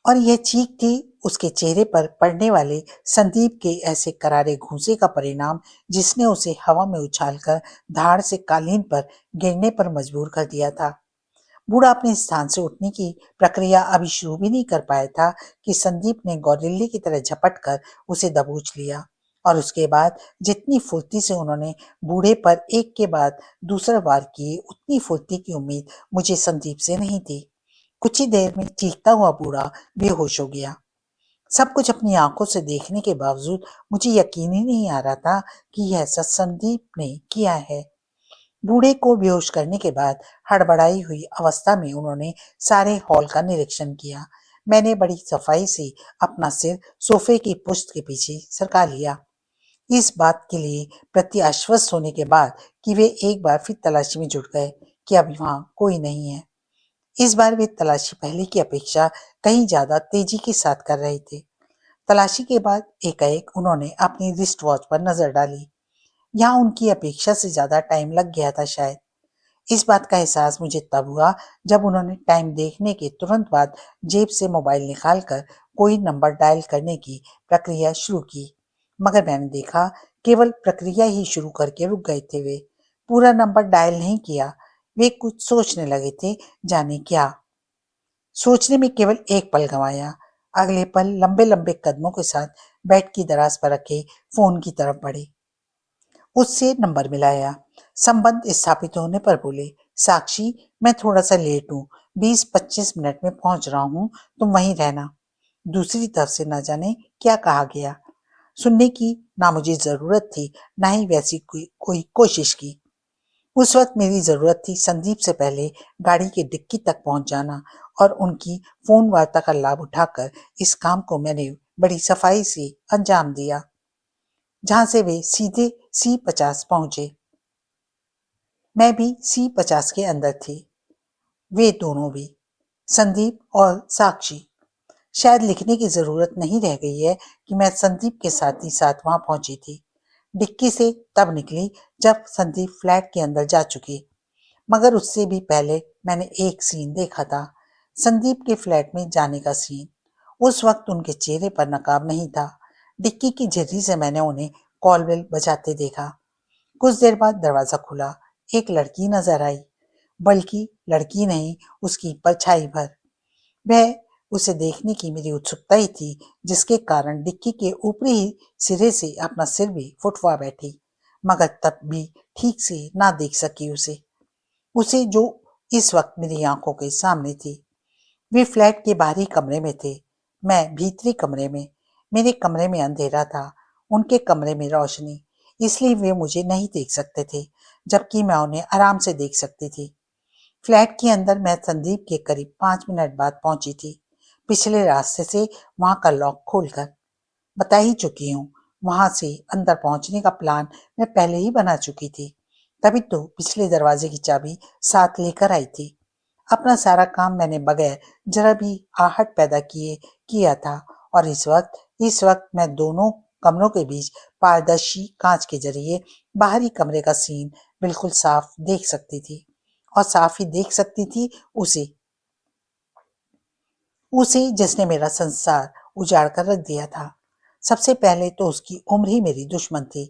और यह चीख थी उसके चेहरे पर पड़ने वाले संदीप के ऐसे करारे घूंसे का परिणाम, जिसने उसे हवा में उछालकर धाड़ से कालीन पर गिरने पर मजबूर कर दिया था। बूढ़ा अपने स्थान से उठने की प्रक्रिया अभी शुरू भी नहीं कर पाया था कि संदीप ने गौरिल्ले की तरह झपट कर उसे दबोच लिया और उसके बाद जितनी फुर्ती से उन्होंने बूढ़े पर एक के बाद दूसरा वार किए, उतनी फुर्ती की उम्मीद मुझे संदीप से नहीं थी। कुछ ही देर में चीखता हुआ बूढ़ा बेहोश हो गया। सब कुछ अपनी आंखों से देखने के बावजूद मुझे यकीन ही नहीं आ रहा था कि यह सब संदीप ने किया है। बूढ़े को बेहोश करने के बाद हड़बड़ाई हुई अवस्था में उन्होंने सारे हॉल का निरीक्षण किया। मैंने बड़ी सफाई से अपना सिर सोफे की पुश्त के पीछे सरका लिया, इस बात के लिए प्रति आश्वस्त होने के बाद कि वे एक बार फिर तलाशी में जुट गए कि अभी वहां कोई नहीं है। इस बार वे तलाशी पहले की अपेक्षा कहीं ज्यादा तेजी के साथ कर रहे थे। तलाशी के बाद एकाएक उन्होंने अपनी रिस्ट वॉच पर नजर डाली। यहाँ उनकी अपेक्षा से ज्यादा टाइम लग गया था शायद। इस बात का एहसास मुझे तब हुआ जब उन्होंने टाइम देखने के तुरंत बाद जेब से मोबाइल निकालकर कोई नंबर डायल करने की प्रक्रिया शुरू की। मगर मैंने देखा केवल प्रक्रिया ही शुरू करके रुक गए थे वे। पूरा नंबर डायल नहीं किया। वे कुछ सोचने लगे थे, जाने क्या। सोचने में केवल एक पल गंवाया। अगले पल लंबे लंबे कदमों के साथ बेड की दराज पर रखे फोन की तरफ बढ़े। उससे नंबर मिलाया। संबंध स्थापित होने पर बोले, साक्षी, मैं थोड़ा सा लेट हूँ, 20-25 मिनट में पहुंच रहा हूँ, तुम वहीं रहना। दूसरी तरफ से न जाने क्या कहा गया। सुनने की ना मुझे जरूरत थी, ना ही वैसी कोई कोशिश की। उस वक्त मेरी जरूरत थी संदीप से पहले गाड़ी की डिक्की तक पहुंच जाना और उनकी फोन वार्ता का लाभ उठाकर इस काम को मैंने बड़ी सफाई से अंजाम दिया, जहां से वे सीधे C50 पहुंचे। मैं भी C50 के अंदर थी, वे दोनों भी, संदीप और साक्षी। शायद लिखने की जरूरत नहीं रह गई है कि मैं संदीप के साथ ही साथ वहां पहुंची थी। डिक्की से तब निकली जब संदीप फ्लैट के अंदर जा चुके, मगर उससे भी पहले मैंने एक सीन देखा था, संदीप के फ्लैट में जाने का सीन। उस वक्त उनके चेहरे पर नकाब नहीं था। डिक्की की झिर्री से मैंने उन्हें कॉल बेल बजाते देखा। कुछ देर बाद दरवाजा खुला। एक लड़की नजर आई, बल्कि लड़की नहीं, उसकी परछाई भर। वह उसे देखने की मेरी उत्सुकता ही थी, जिसके कारण डिक्की के ऊपरी सिरे से अपना सिर भी फुटवा बैठी, मगर तब भी ठीक से ना देख सकी उसे उसे जो इस वक्त मेरी आंखों के सामने थी। वे फ्लैट के बाहरी कमरे में थे, मैं भीतरी कमरे में। मेरे कमरे में अंधेरा था, उनके कमरे में रोशनी, इसलिए वे मुझे नहीं देख सकते थे, जबकि मैं उन्हें आराम से देख सकती थी। फ्लैट के अंदर मैं संदीप के करीब 5 मिनट बाद पहुंची थी, पिछले रास्ते से वहां का लॉक खोलकर। बता ही चुकी हूँ, वहां से अंदर पहुंचने का प्लान मैं पहले ही बना चुकी थी। तभी तो पिछले दरवाजे की चाबी साथ लेकर आई थी। अपना सारा काम मैंने बगैर जरा भी आहट पैदा किए किया था और इस वक्त मैं दोनों कमरों के बीच पारदर्शी कांच के जरिए बाहरी कमरे का सीन बिल्कुल साफ देख सकती थी और साफ ही देख सकती थी उसे उसे जिसने मेरा संसार उजाड़ कर रख दिया था। सबसे पहले तो उसकी उम्र ही मेरी दुश्मन थी।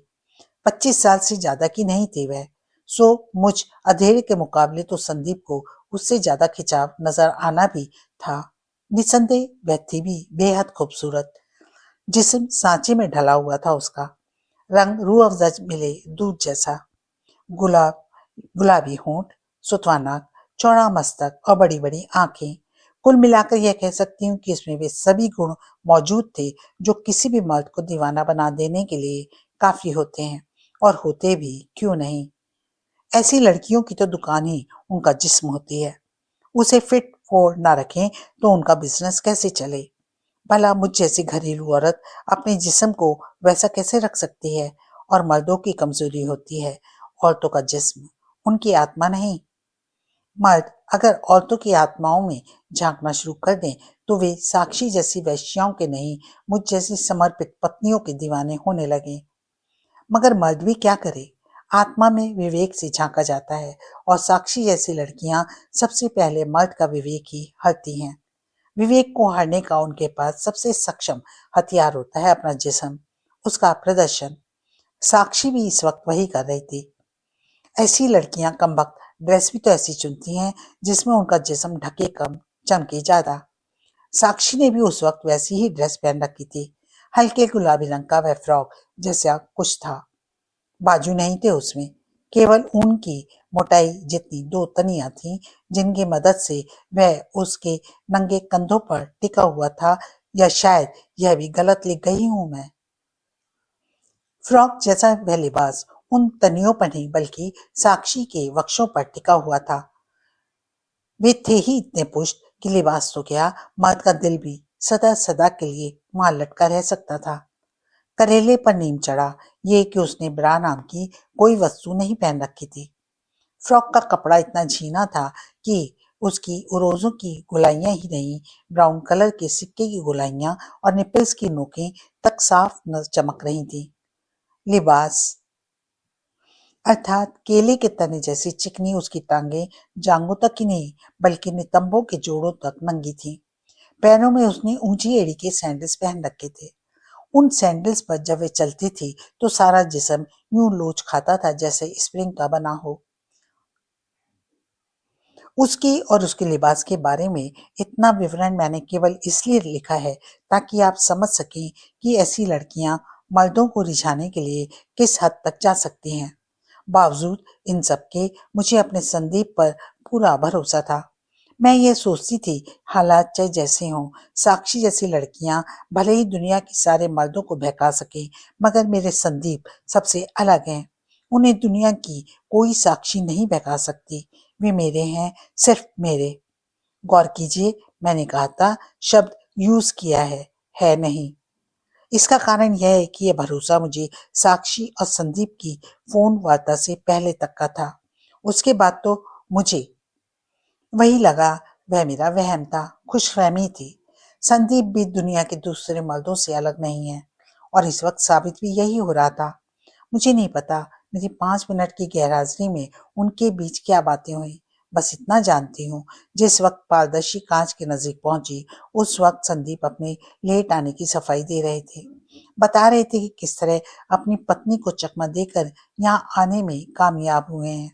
25 साल से ज्यादा की नहीं थी वह। सो मुझ अधेड़ के मुकाबले तो संदीप को उससे ज्यादा खिंचाव नजर आना भी था। निसंदेह वह थी भी बेहद खूबसूरत। जिस्म सांचे में ढला हुआ था उसका। रंग रूह अफ़ज़ा मिले दूध जैसा। गुलाब गुलाबी होंठ, सुतवा नाक, चौड़ा मस्तक और बड़ी बड़ी आंखें। कुल मिलाकर यह कह सकती हूँ कि इसमें वे सभी गुण मौजूद थे जो किसी भी मर्द को दीवाना बना देने के लिए काफी होते हैं। और होते भी क्यों नहीं। ऐसी लड़कियों की तो दुकान ही उनका जिस्म होती है। उसे फिट फोर ना रखें तो उनका बिजनेस कैसे चले। भला मुझ जैसी घरेलू औरत अपने जिस्म को वैसा कैसे रख सकती है। और मर्दों की कमजोरी होती है औरतों का जिस्म, उनकी आत्मा नहीं। मर्द अगर औरतों की आत्माओं में झांकना शुरू कर दें तो वे साक्षी जैसी वैश्याओं के नहीं, मुझ जैसी समर्पित पत्नियों के दीवाने होने लगे। मगर मर्द भी क्या करे। आत्मा में विवेक से झांका जाता है और साक्षी जैसी लड़कियां सबसे पहले मर्द का विवेक ही हरती हैं। विवेक को हरने का उनके पास सबसे सक्षम हथियार होता है अपना जिस्म, उसका प्रदर्शन। साक्षी भी इस वक्त वही कर रही थी। ऐसी लड़कियां कमबख्त ड्रेस भी तो ऐसी चुनती हैं जिसमें उनका जिस्म ढके कम, चमके ज्यादा। साक्षी ने भी उस वक्त वैसी ही ड्रेस पहन रखी थी। हल्के गुलाबी रंग का वह फ्रॉक जैसा कुछ था। बाजू नहीं थे उसमें, केवल ऊन की मोटाई जितनी दो तनियां थीं जिनकी मदद से वह उसके नंगे कंधों पर टिका हुआ था। या शायद यह भी गलत लिख गई हूं मैं। फ्रॉक जैसा वह लिबास उन तनियों पर नहीं बल्कि साक्षी के वक्षों पर टिका हुआ था। वे थे ही इतने पुष्ट कि लिबास तो क्या, मर्द का दिल भी सदा सदा के लिए वहां लटका रह सकता था। करेले पर नीम चढ़ा ये कि उसने ब्रा नाम की कोई वस्तु नहीं पहन रखी थी। फ्रॉक का कपड़ा इतना झीना था कि उसकी उरोजों की गोलाइयां ही नहीं, ब्राउन कलर के सिक्के की गोलाइयां और निपल्स की नोकें तक साफ न चमक रही थी। लिबास अर्थात केले के तने जैसी चिकनी उसकी टांगें जांघों तक ही नहीं बल्कि नितंबों के जोड़ों तक नंगी थीं। पैरों में उसने ऊंची एड़ी के सैंडल्स पहन रखे थे। उन सैंडल्स पर जब वे चलती थी तो सारा जिस्म यूं लोच खाता था जैसे स्प्रिंग का बना हो। उसकी और उसके लिबास के बारे में इतना विवरण मैंने केवल इसलिए लिखा है ताकि आप समझ सकें कि ऐसी लड़कियां मर्दों को रिझाने के लिए किस हद तक जा सकती हैं। बावजूद इन सब के मुझे अपने संदीप पर पूरा भरोसा था। मैं ये सोचती थी हालात चाहे जैसे हों, साक्षी जैसी लड़कियां भले ही दुनिया के सारे मर्दों को बहका सके मगर मेरे संदीप सबसे अलग हैं। उन्हें दुनिया की कोई साक्षी नहीं बहका सकती। वे मेरे हैं, सिर्फ मेरे। गौर कीजिए, मैंने कहा था शब्द यूज किया है नहीं। इसका कारण यह है कि यह भरोसा मुझे साक्षी और संदीप की फोन वार्ता से पहले तक का था। उसके बाद तो मुझे वही लगा वह मेरा वहम था, खुशफहमी थी। संदीप भी दुनिया के दूसरे मर्दों से अलग नहीं है और इस वक्त साबित भी यही हो रहा था। मुझे नहीं पता मेरी 5 मिनट की गैरहाजिरी में उनके बीच क्या बातें हुई। बस इतना जानती हूँ, जिस वक्त पारदर्शी कांच के नजदीक पहुंची उस वक्त संदीप अपने लेट आने की सफाई दे रहे थे। बता रहे थे कि किस तरह अपनी पत्नी को चकमा देकर यहाँ आने में कामयाब हुए हैं।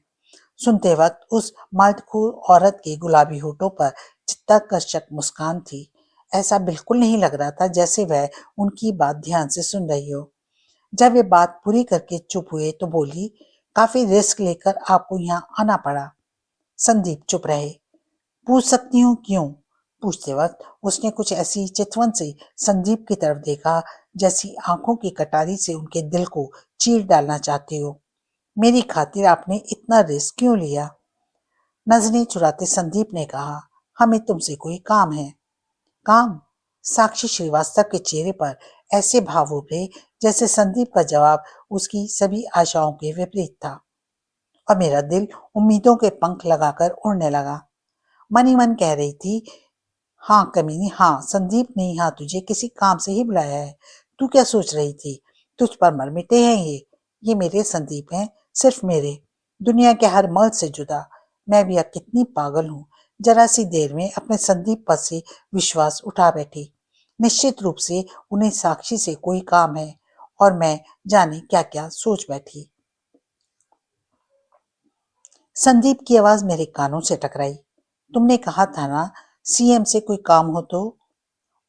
सुनते वक्त उस मर्दखोर औरत के गुलाबी होठों पर चित्ताकर्षक मुस्कान थी। ऐसा बिल्कुल नहीं लग रहा था जैसे वह उनकी बात ध्यान से सुन रही हो। जब वे बात पूरी करके चुप हुए तो बोली, काफी रिस्क लेकर आपको यहाँ आना पड़ा। संदीप चुप रहे। पूछ सकती हूँ क्यों? पूछते वक्त उसने कुछ ऐसी चितवन से संदीप की तरफ देखा जैसी आंखों की कटारी से उनके दिल को चीर डालना चाहती हो। मेरी खातिर आपने इतना रिस्क क्यों लिया? नजरें चुराते संदीप ने कहा, हमें तुमसे कोई काम है। काम? साक्षी श्रीवास्तव के चेहरे पर ऐसे भाव उभरे जैसे संदीप का जवाब उसकी सभी आशाओं के विपरीत था। और मेरा दिल उम्मीदों के पंख लगाकर उड़ने लगा। मन ही मन कह रही थी, हाँ कमीनी, हाँ संदीप ने यहाँ तुझे किसी काम से ही बुलाया है। तू क्या सोच रही थी? तुझ पर मर मिटे हैं ये मेरे संदीप हैं, सिर्फ मेरे, दुनिया के हर मर्द से जुदा। मैं भी अब कितनी पागल हूँ, जरा सी देर में अपने संदीप पर से विश्वास उठा बैठी। निश्चित रूप से उन्हें साक्षी से कोई काम है, और मैं जाने क्या क्या सोच बैठी। संदीप की आवाज मेरे कानों से टकराई। तुमने कहा था ना सीएम से कोई काम हो तो?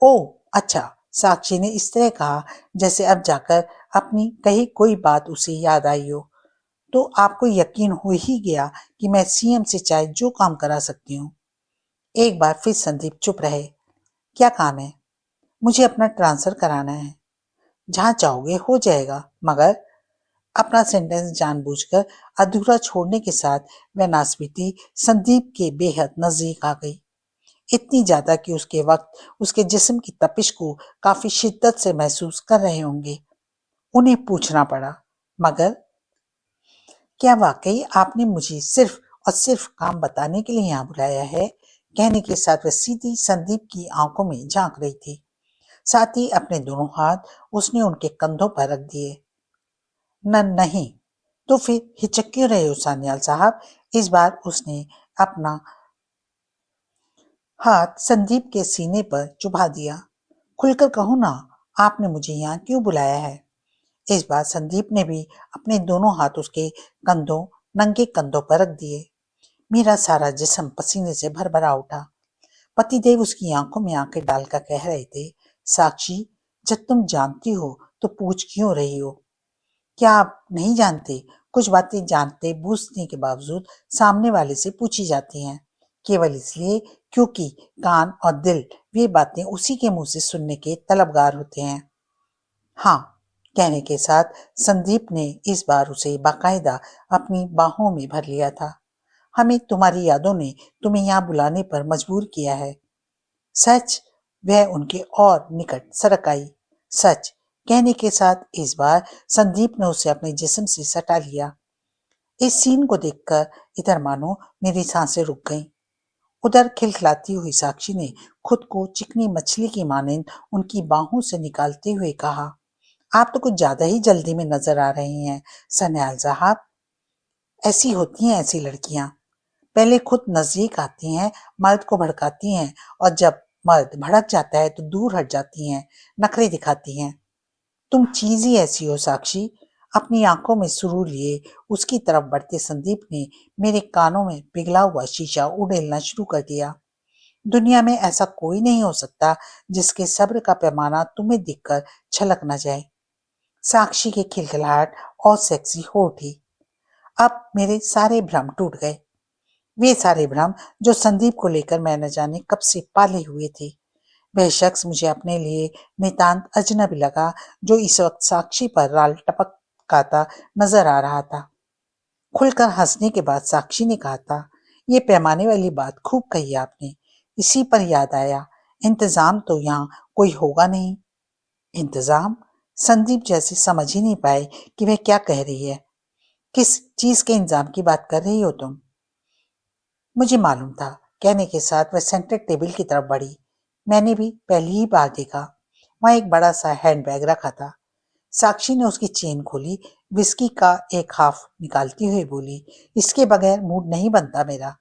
ओह अच्छा, साक्षी ने इस तरह कहा जैसे अब जाकर अपनी कही कोई बात उसे याद आई हो। तो आपको यकीन हो ही गया कि मैं सीएम से चाहे जो काम करा सकती हूँ। एक बार फिर संदीप चुप रहे। क्या काम है? मुझे अपना ट्रांसफर कराना है। जहां चाहोगे हो जाएगा, मगर अपना सेंटेंस जानबूझकर अधूरा छोड़ने के साथ वह नासपीती संदीप के बेहद नजदीक आ गई। इतनी ज्यादा कि उसके वक्त उसके जिस्म की तपिश को काफी शिद्दत से महसूस कर रहे होंगे। उन्हें पूछना पड़ा, मगर क्या वाकई आपने मुझे सिर्फ और सिर्फ काम बताने के लिए यहाँ बुलाया है? कहने के साथ वह सीधी संदीप की आंखों में झांक रही थी। साथ ही अपने दोनों हाथ उसने उनके कंधों पर रख दिए। नहीं। तो फिर हिचक क्यों रहे हो सान्याल साहब? इस बार उसने अपना हाथ संदीप के सीने पर चुभा दिया। खुलकर कहो ना, आपने मुझे यहाँ क्यों बुलाया है? इस बार संदीप ने भी अपने दोनों हाथ उसके नंगे कंधों पर रख दिए। मेरा सारा जिस्म पसीने से भरभरा उठा। पतिदेव उसकी आंखों में आंखें डालकर कह रहे थे, साक्षी, जब तुम जानती हो तो पूछ क्यों रही हो? क्या आप नहीं जानते? कुछ बातें जानते बूझने के बावजूद सामने वाले से पूछी जाती हैं, केवल इसलिए क्योंकि कान और दिल वे बातें उसी के मुंह से सुनने के तलबगार होते हैं। हाँ, कहने के साथ संदीप ने इस बार उसे बाकायदा अपनी बाहों में भर लिया था। हमें तुम्हारी यादों ने तुम्हें यहाँ बुलाने पर मजबूर किया है। सच? वह उनके और निकट सरक आई। सच, कहने के साथ इस बार संदीप ने उसे अपने जिस्म से सटा लिया। इस सीन को देखकर इधर मानो मेरी सांसें रुक गईं। उधर खिलखिलाती हुई साक्षी ने खुद को चिकनी मछली की मानिंद उनकी बाहों से निकालते हुए कहा, आप तो कुछ ज्यादा ही जल्दी में नजर आ रही हैं सन्याल साहब। ऐसी होती हैं ऐसी लड़कियां, पहले खुद नजदीक आती हैं, मर्द को भड़काती हैं, और जब मर्द भड़क जाता है तो दूर हट जाती हैं, नखरे दिखाती हैं। तुम चीज ही ऐसी हो साक्षी। अपनी आंखों में सुरूर लिए उसकी तरफ बढ़ते संदीप ने मेरे कानों में पिघला हुआ शीशा उड़ेलना शुरू कर दिया। दुनिया में ऐसा कोई नहीं हो सकता जिसके सब्र का पैमाना तुम्हें दिखकर छलक न जाए। साक्षी की खिलखिलाहट और सेक्सी हो उठी। अब मेरे सारे भ्रम टूट गए, वे सारे भ्रम जो संदीप को लेकर मैं न जाने कब से पाले हुए थे। वह शख्स मुझे अपने लिए नितांत अजनबी लगा जो इस वक्त साक्षी पर राल टपकाता नजर आ रहा था। खुलकर हंसने के बाद साक्षी ने कहा था, ये पैमाने वाली बात खूब कही आपने। इसी पर याद आया, इंतजाम तो यहाँ कोई होगा नहीं। इंतजाम? संदीप जैसे समझ ही नहीं पाए कि वह क्या कह रही है। किस चीज के इंतजाम की बात कर रही हो तुम? मुझे मालूम था। कहने के साथ वह सेंटर टेबल की तरफ बढ़ी। मैंने भी पहली ही बार देखा। वहां एक बड़ा सा हैंडबैग रखा था। साक्षी ने उसकी चेन खोली, विस्की का एक हाफ निकालती हुई बोली, इसके बगैर मूड नहीं बनता मेरा।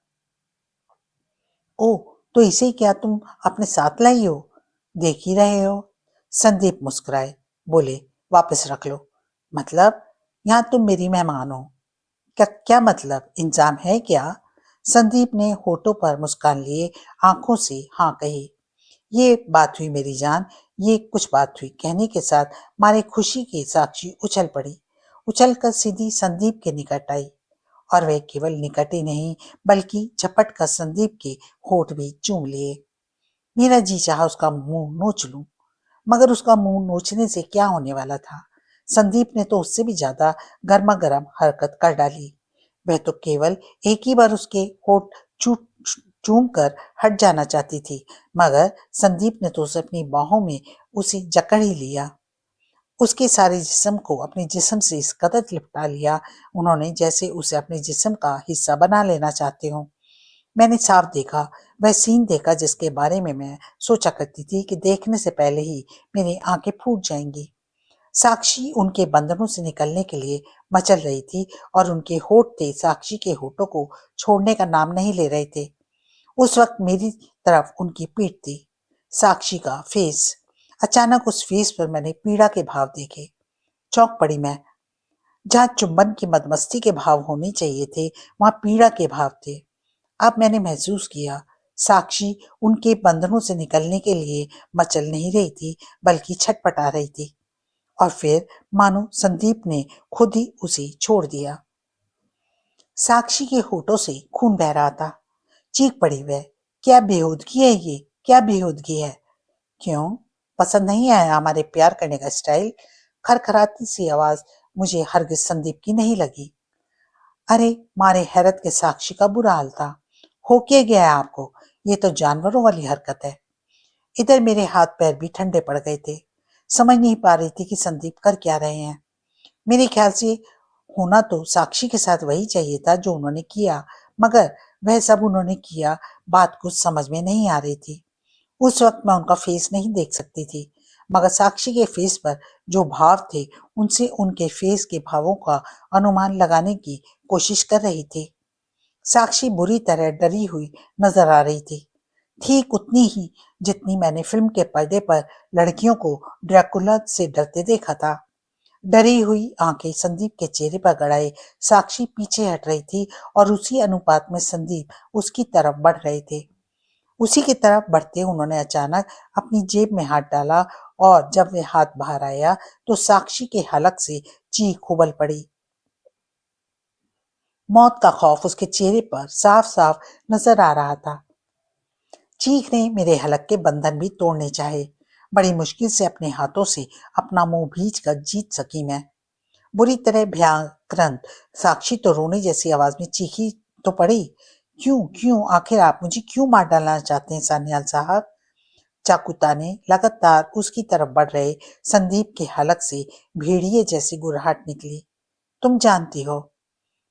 ओह, तो इसे क्या तुम अपने साथ लाई हो? देख ही रहे हो। संदीप मुस्कुराए, बोले, वापस रख लो। मतलब? यहाँ तुम मेरी मेहमान हो। क्या क्या मतलब? इंतजाम है क्या? संदीप ने होठों पर मुस्कान लिए आंखों से हाँ कही। ये बात हुई मेरी जान, ये कुछ बात हुई। कहने के साथ मारे खुशी की साक्षी उछल पड़ी। उछलकर सीधी संदीप के निकट आई, और वह केवल निकट ही नहीं बल्कि झपट कर संदीप के होठ भी चूम लिए। मेरा जी चाहा उसका मुंह नोच लूं, मगर उसका मुंह नोचने से क्या होने वाला था? संदीप ने तो उससे भी ज्यादा गर्मा गर्म हरकत कर डाली। वह तो केवल एक ही बार उसके होठ चूम कर हट जाना चाहती थी, मगर संदीप ने तो उसे अपनी बाहों में उसे जकड़ ही लिया। उसके सारे जिस्म को अपने जिस्म से इस कदर लिपटा लिया उन्होंने जैसे उसे अपने जिस्म का हिस्सा बना लेना चाहते हो। मैंने साफ देखा, वह सीन देखा जिसके बारे में मैं सोचा करती थी कि देखने से पहले ही मेरी आंखें फूट जाएंगी। साक्षी उनके बंधनों से निकलने के लिए मचल रही थी और उनके होठ थे साक्षी के होठों को छोड़ने का नाम नहीं ले रहे थे। उस वक्त मेरी तरफ उनकी पीठ थी, साक्षी का फेस। अचानक उस फेस पर मैंने पीड़ा के भाव देखे। चौंक पड़ी मैं। जहाँ चुंबन की मदमस्ती के भाव होने चाहिए थे, वहां पीड़ा के भाव थे। अब मैंने महसूस किया, साक्षी उनके बंधनों से निकलने के लिए मचल नहीं रही थी, बल्कि छटपटा रही थी। और फिर मानो संदीप ने खुद ही उसे छोड़ दिया। साक्षी के होठों से खून बह रहा था। चीख पड़ी वह, क्या बेहूदगी है ये, क्या बेहूदगी है। क्यों, पसंद नहीं आया हमारे प्यार करने का स्टाइल? खरखराती सी आवाज मुझे हरगिज संदीप की नहीं लगी। अरे मारे हैरत के साक्षी का बुरा हाल था। हो क्या गया है आपको? ये तो जानवरों वाली हरकत है। इधर मेरे हाथ पैर भी ठंडे पड़ गए थे। समझ नहीं पा रही थी कि संदीप कर क्या रहे हैं। मेरे ख्याल से होना तो साक्षी के साथ वही चाहिए था जो उन्होंने किया, मगर वह सब उन्होंने किया, बात कुछ समझ में नहीं आ रही थी। उस वक्त मैं उनका फेस नहीं देख सकती थी, मगर साक्षी के फेस पर जो भाव थे उनसे उनके फेस के भावों का अनुमान लगाने की कोशिश कर रही थी। साक्षी बुरी तरह डरी हुई नजर आ रही थी, ठीक उतनी ही जितनी मैंने फिल्म के पर्दे पर लड़कियों को ड्रैकुला से डरते देखा था। डरी हुई आंखें संदीप के चेहरे पर गड़ाए साक्षी पीछे हट रही थी और उसी अनुपात में संदीप उसकी तरफ बढ़ रहे थे। उसी की तरफ बढ़ते उन्होंने अचानक अपनी जेब में हाथ डाला और जब वह हाथ बाहर आया तो साक्षी के हलक से चीख उबल पड़ी। मौत का खौफ उसके चेहरे पर साफ साफ नजर आ रहा था। चीख ने मेरे हलक के बंधन भी तोड़ने चाहे। बड़ी मुश्किल से अपने हाथों से अपना मुंह भींच कर जीत सकी मैं। बुरी तरह भयाक्रांत साक्षी तो रोने जैसी आवाज में चीखी तो पड़ी, क्यों क्यों, आखिर आप मुझे क्यों मार डालना चाहते हैं सान्याल साहब? चाकुता ने लगातार उसकी तरफ बढ़ रहे संदीप के हलक से भेड़िए जैसी गुर्राहट निकली। तुम जानती हो?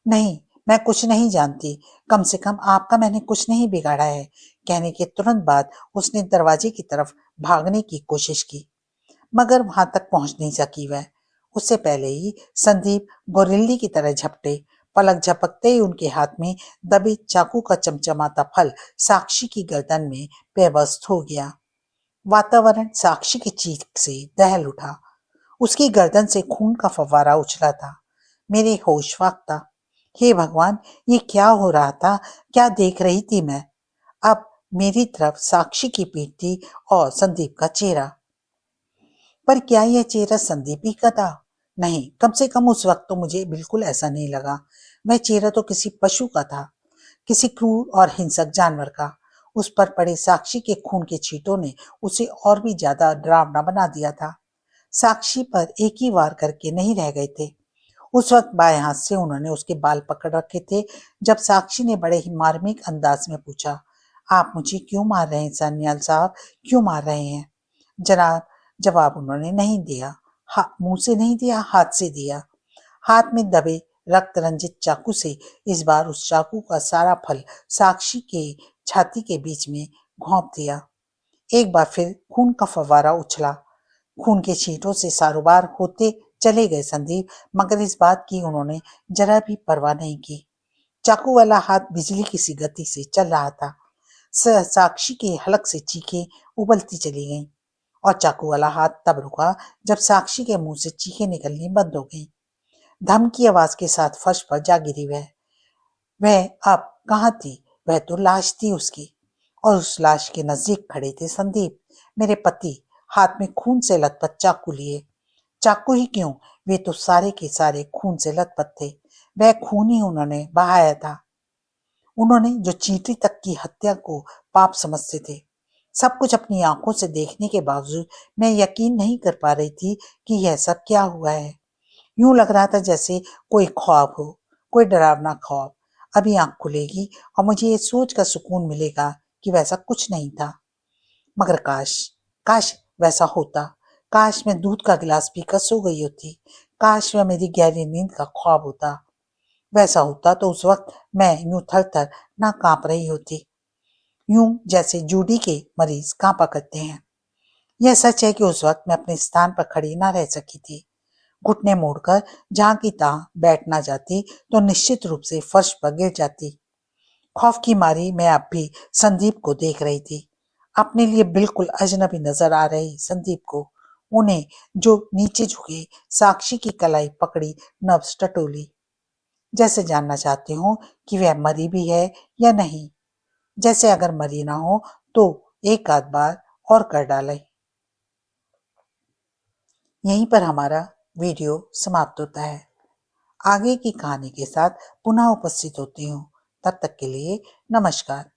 नहीं, मैं कुछ नहीं जानती। कम से कम आपका मैंने कुछ नहीं बिगाड़ा है। कहने के तुरंत बाद उसने दरवाजे की तरफ भागने की कोशिश की, मगर वहां तक पहुंच नहीं सकी वह। उससे पहले ही संदीप गोरिल्ली की तरह झपटे। पलक झपकते ही उनके हाथ में दबे चाकू का चमचमाता फल साक्षी की गर्दन में पेवस्त हो गया। वातावरण साक्षी की चीख से दहल उठा। उसकी गर्दन से खून का फव्वारा उछला था। मेरे होश फाख्ता। हे भगवान, ये क्या हो रहा था? क्या देख रही थी मैं? अब मेरी तरफ साक्षी की पीठ थी और संदीप का चेहरा। पर क्या यह चेहरा संदीप ही का था? नहीं, कम से कम उस वक्त तो मुझे बिल्कुल ऐसा नहीं लगा। वह चेहरा तो किसी पशु का था, किसी क्रूर और हिंसक जानवर का। उस पर पड़े साक्षी के खून के छींटों ने उसे और भी ज्यादा डरावना बना दिया था। साक्षी पर एक ही वार करके नहीं रह गए थे। उस वक्त बाएं हाथ से उन्होंने उसके बाल पकड़ रखे थे। जब साक्षी ने बड़े ही मार्मिक अंदाज में पूछा, आप मुझे क्यों मार रहे हैं सान्याल साहब, क्यों मार रहे हैं? जनाब, जवाब उन्होंने नहीं दिया। मुंह से नहीं दिया, हाथ से दिया। हाथ में दबे रक्त रंजित चाकू से इस बार उस चाकू का सारा फल साक्षी के छाती के बीच में घोंप दिया। एक बार फिर खून का फव्वारा उछला। खून के छींटों से सारोबार होते चले गए संदीप, मगर इस बात की उन्होंने जरा भी परवाह नहीं की। चाकू वाला हाथ बिजली की सी गति से चल रहा था। साक्षी के हलक से चीखें उबलती चली गईं और चाकू वाला हाथ तब रुका जब साक्षी के मुंह से चीखें निकलनी बंद हो गईं। धम की आवाज के साथ फर्श पर जा गिरी वह अब कहाँ थी? वह तो लाश थी उसकी, और उस लाश के नजदीक खड़े थे संदीप, मेरे पति, हाथ में खून से लथपथ चाकू लिए। चाकू ही क्यों, वे तो सारे के सारे खून से लथपथ थे। वह खून ही उन्होंने बहाया था। उन्होंने जो चींटी तक की हत्या को पाप समझते थे। सब कुछ अपनी आंखों से देखने के बावजूद मैं यकीन नहीं कर पा रही थी कि यह सब क्या हुआ है। यूं लग रहा था जैसे कोई ख्वाब हो, कोई डरावना ख्वाब। अभी आंख खुलेगी और मुझे ये सोच कर सुकून मिलेगा कि वैसा कुछ नहीं था। मगर काश, काश वैसा होता। काश मैं दूध का गिलास पीकर सो गई होती। काश वह मेरी गहरी नींद का ख्वाब होता। वैसा होता तो उस वक्त मैं यूं थर थर ना कांप रही होती, यूं जैसे जूडी के मरीज कांपा करते हैं। यह सच है कि उस वक्त मैं अपने स्थान पर खड़ी ना रह सकी थी। घुटने मोड़कर जहां की तहां बैठ ना जाती तो निश्चित रूप से फर्श पर गिर जाती। खौफ की मारी मैं अब भी संदीप को देख रही थी, अपने लिए बिल्कुल अजनबी नजर आ रही संदीप को। उन्हें जो नीचे झुके साक्षी की कलाई पकड़ी नब्ज टटोली, जैसे जानना चाहते हो कि वह मरी भी है या नहीं, जैसे अगर मरी ना हो तो एक आध बार और कर डाले। यहीं पर हमारा वीडियो समाप्त होता है। आगे की कहानी के साथ पुनः उपस्थित होती हूँ। तब तक के लिए नमस्कार।